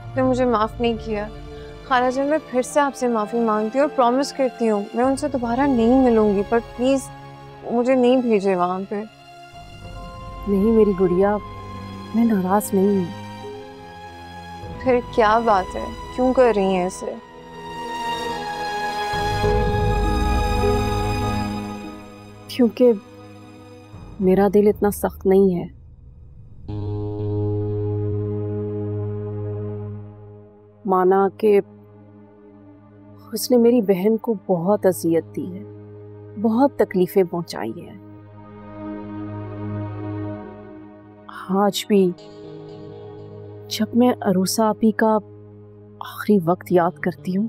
आपने मुझे माफ नहीं किया। खाला जान, मैं फिर से आपसे माफी मांगती हूँ और प्रॉमिस करती हूँ मैं उनसे दोबारा नहीं मिलूंगी, पर प्लीज मुझे नहीं भेजे वहां पे। नहीं मेरी गुड़िया, मैं नाराज नहीं हूँ। फिर क्या बात है, क्यों कर रही हैं ऐसे? क्योंकि मेरा दिल इतना सख्त नहीं है। माना कि उसने मेरी बहन को बहुत अजियत दी है, बहुत तकलीफें पहुंचाई है। आज भी जब मैं अरूसा आपी का आखिरी वक्त याद करती हूँ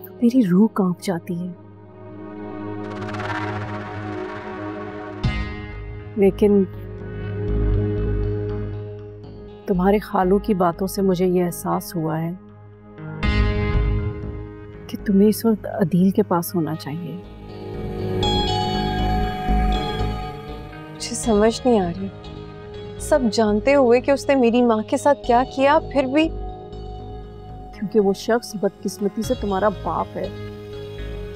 तो मेरी रूह कांप जाती है। लेकिन तुम्हारे खालू की बातों से मुझे यह एहसास हुआ है कि तुम्हें इस वक्त अदील के पास होना चाहिए। मुझे समझ नहीं आ रही, सब जानते हुए कि उसने मेरी माँ के साथ क्या किया, फिर भी। क्योंकि वो शख्स बदकिस्मती से तुम्हारा बाप है।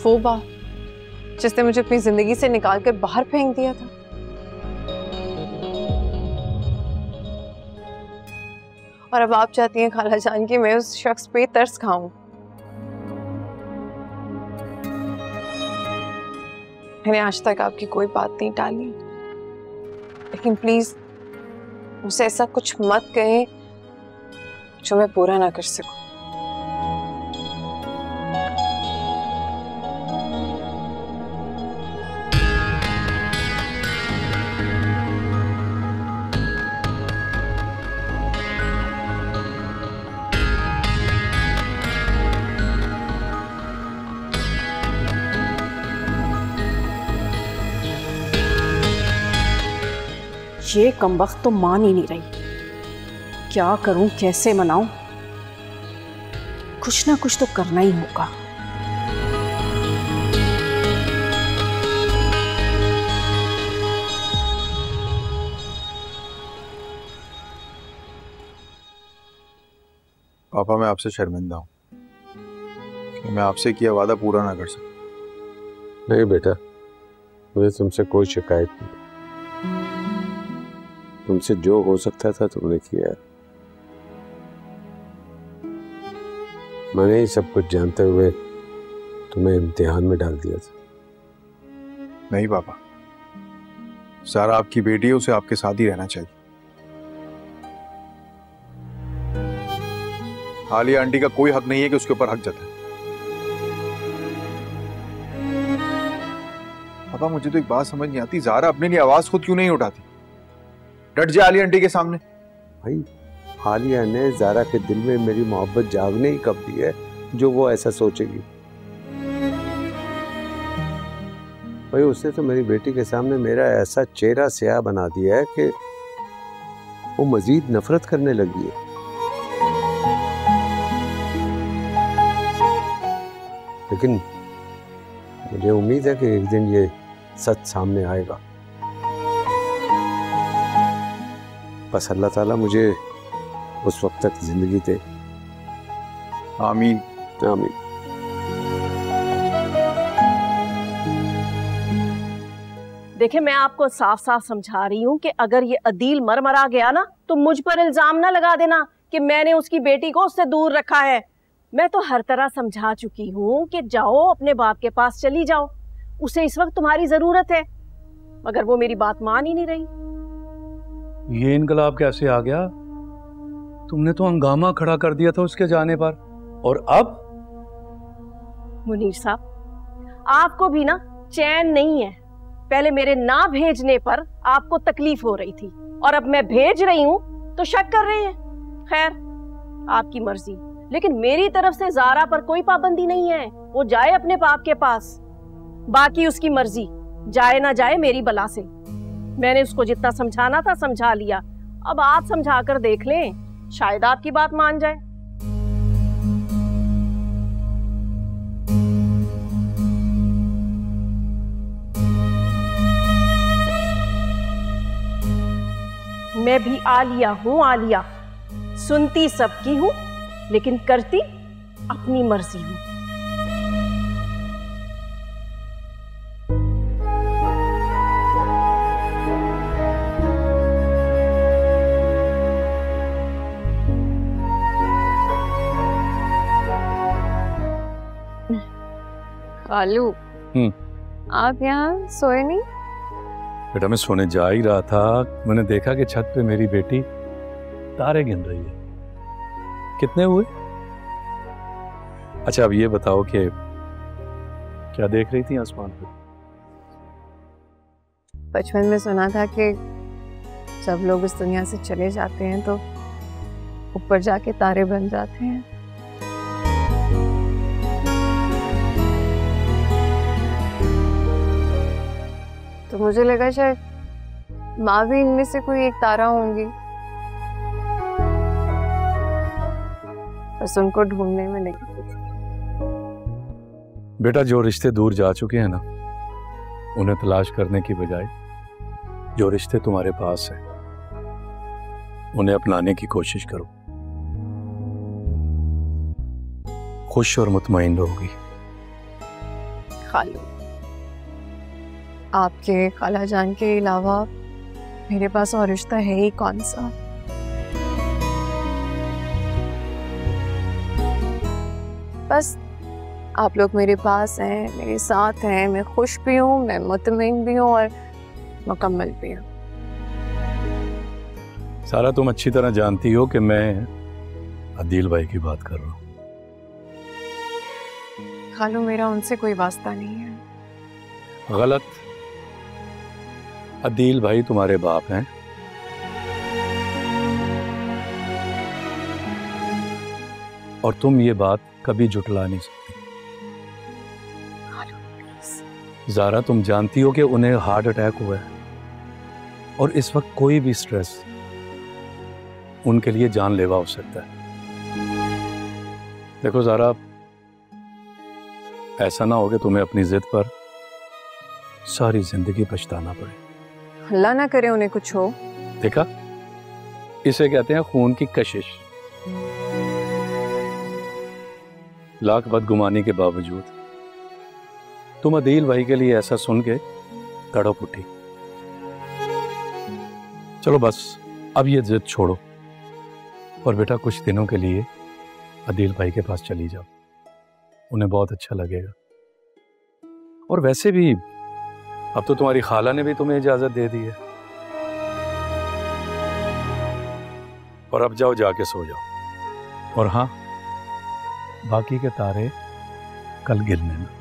वो बाप जिसने मुझे अपनी जिंदगी से निकाल कर बाहर फेंक दिया था। और अब आप चाहती हैं खाला जान कि मैं उस शख्स पे तरस खाऊं। मैंने आज तक आपकी कोई बात नहीं टाली, लेकिन प्लीज मुझसे ऐसा कुछ मत कहें जो मैं पूरा ना कर सकूं। ये कमबख्त तो मान ही नहीं रही। क्या करूं, कैसे मनाऊं? कुछ ना कुछ तो करना ही होगा। पापा, मैं आपसे शर्मिंदा हूं कि मैं आपसे किया वादा पूरा ना कर सका। नहीं बेटा, मुझे तुमसे कोई शिकायत नहीं। तुमसे जो हो सकता था तुमने किया। मैंने ही सब कुछ जानते हुए तुम्हें इम्तिहान में डाल दिया था। नहीं पापा, सारा आपकी बेटी है, उसे आपके साथ ही रहना चाहिए। आलिया आंटी का कोई हक नहीं है कि उसके ऊपर हक जताए। पापा, मुझे तो एक बात समझ नहीं आती, ज़ारा अपने लिए आवाज खुद क्यों नहीं उठाती? डट जाए आलिया आंटी के सामने। भाई, आलिया ने ज़ारा के दिल में मेरी मोहब्बत जागने ही कब दी है जो वो ऐसा सोचेगी? भाई, उसने तो मेरी बेटी के सामने मेरा ऐसा चेहरा स्याह बना दिया है कि वो मजीद नफरत करने लगी है। लेकिन मुझे उम्मीद है कि एक दिन ये सच सामने आएगा। बस अल्लाह ताला मुझे उस वक्त तक जिंदगी दे। आमीन आमीन। देखिए, मैं आपको साफ साफ समझा रही हूँ कि अगर ये अदील मर मरा गया ना तो मुझ पर इल्जाम ना लगा देना कि मैंने उसकी बेटी को उससे दूर रखा है। मैं तो हर तरह समझा चुकी हूँ कि जाओ अपने बाप के पास चली जाओ, उसे इस वक्त तुम्हारी जरूरत है, मगर वो मेरी बात मान ही नहीं रही। ये इनकलाब कैसे आ गया? तुमने तो हंगामा खड़ा कर दिया था उसके जाने पर, और अब? मुनीर साहब, आपको भी ना चैन नहीं है। पहले मेरे ना भेजने पर आपको तकलीफ हो रही थी और अब मैं भेज रही हूं तो शक कर रहे हैं। खैर, आपकी मर्जी, लेकिन मेरी तरफ से ज़ारा पर कोई पाबंदी नहीं है। वो जाए अपने बाप के पास, बाकी उसकी मर्जी, जाए ना जाए मेरी बला से। मैंने उसको जितना समझाना था समझा लिया, अब आप समझा कर देख लें, शायद आपकी बात मान जाए। मैं भी आलिया हूं, आलिया। सुनती सबकी हूं, लेकिन करती अपनी मर्जी हूं। कालू, आप यहाँ सोए नहीं? बेटा मैं सोने जा ही रहा था, मैंने देखा कि छत पे मेरी बेटी तारे गिन रही है। कितने हुए? अच्छा अब ये बताओ कि क्या देख रही थी आसमान पे? बचपन में सुना था कि जब लोग इस दुनिया से चले जाते हैं तो ऊपर जाके तारे बन जाते हैं। तो मुझे लगा शायद माँ भी इनमें से कोई एक तारा होंगी, बस उनको ढूंढने में लगी थी। बेटा जो रिश्ते दूर जा चुके हैं ना, उन्हें तलाश करने की बजाय जो रिश्ते तुम्हारे पास हैं उन्हें अपनाने की कोशिश करो। खुश और मुतमईन रहोगी। खालू, आपके खाला जान के अलावा मेरे पास और रिश्ता है ही कौन सा? बस आप लोग मेरे पास हैं, मेरे साथ हैं, मैं खुश भी हूँ, मैं मुतमईन भी हूँ और मुकम्मल भी हूँ। सारा तुम अच्छी तरह जानती हो कि मैं अदील भाई की बात कर रहा हूँ। खालू, मेरा उनसे कोई वास्ता नहीं है। गलत। अदील भाई तुम्हारे बाप हैं और तुम ये बात कभी जुटला नहीं सकती। ज़ारा तुम जानती हो कि उन्हें हार्ट अटैक हुआ है और इस वक्त कोई भी स्ट्रेस उनके लिए जानलेवा हो सकता है। देखो ज़ारा, ऐसा ना हो कि तुम्हें अपनी जिद पर सारी जिंदगी पछताना पड़े। अल्लाह ना करे उन्हें कुछ हो। देखा, इसे कहते हैं खून की कशिश। लाख बदगुमानी के बावजूद तुम अदील भाई के लिए ऐसा सुन के तड़प उठी। चलो बस अब ये जिद छोड़ो और बेटा कुछ दिनों के लिए अदील भाई के पास चली जाओ, उन्हें बहुत अच्छा लगेगा। और वैसे भी अब तो तुम्हारी खाला ने भी तुम्हें इजाजत दे दी है। और अब जाओ, जाके सो जाओ। और हाँ, बाकी के तारे कल गिनने में।